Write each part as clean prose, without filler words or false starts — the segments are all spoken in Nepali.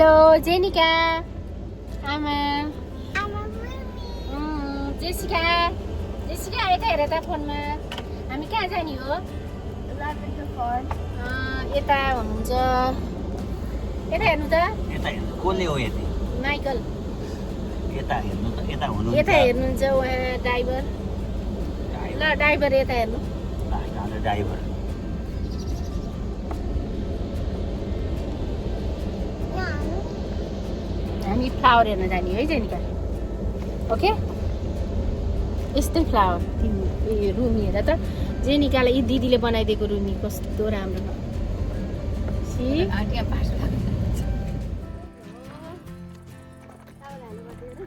हेलो जेनिका आमा जेसिका जेसिका यता हेर त फोनमा हामी कहाँ जाने हो यता हुनुहुन्छ यता हेर्नु त यता हेर्नु कसले हो यति माइकल यता हेर्नु त यता हुनु यता हेर्नुहुन्छ उहाँ ड्राइभर ल ड्राइभर यता हेर्नु ड्राइभर हामी फ्लावर हेर्न जाने है जेनिका ओके यस्तै फ्लावर रुमी हेर त जेनिकालाई यी दिदीले बनाइदिएको रुमी कस्तो राम्रो सी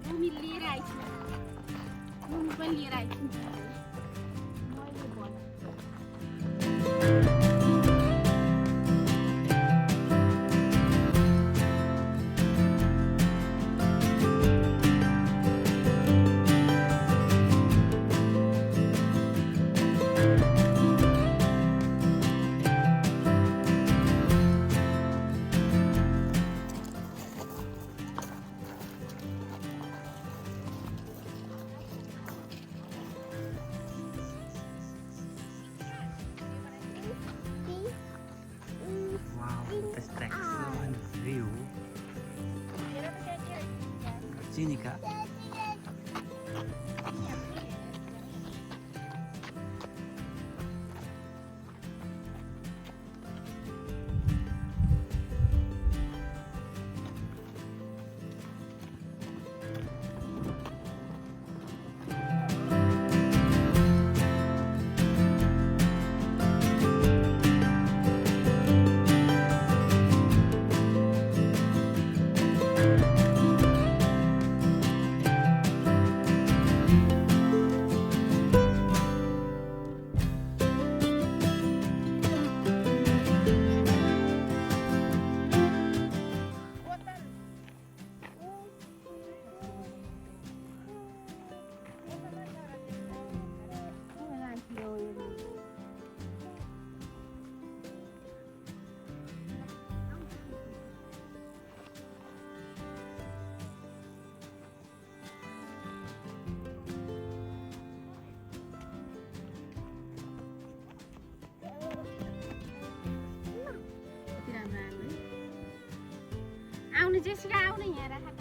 रुमी लिएर आइछु रुमी पनि लिएर आइछु Jenica. आउने जेसिका आउने यहाँ राख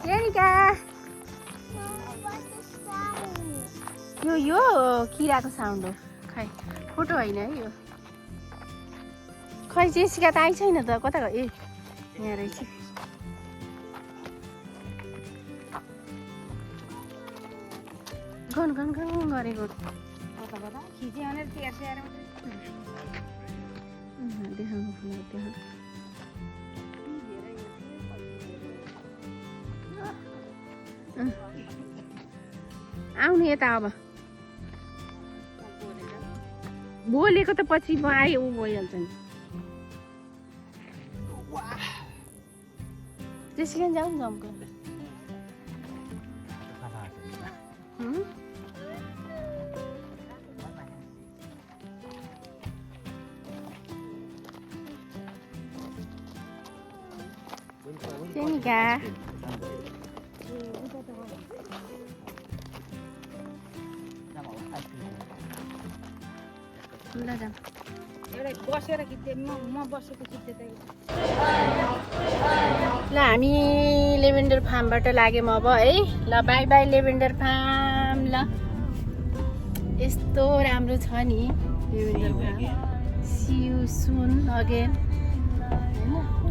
जेनिका यो किराको साउन्ड हो खै फोटो होइन है यो खै जेसिका त आइ छैन त कता ए यहाँ रहेछ गन गन गन गरेको खिच्यो भने देखाउनु देखाउनु आउनु यता अब बोलेको त पछि आयो ऊ भइहाल्छ नि जेसिका जाउँ जम्को जेनिका ल जाऊँ एउटा बसेर खिच्दै म बसेको खिच्दै त ल हामी लेभेन्डर फार्मबाट लाग्यौँ अब है ल बाई बाई लेभेन्डर फार्म ल यस्तो राम्रो छ नि lavender farm see you soon again हैन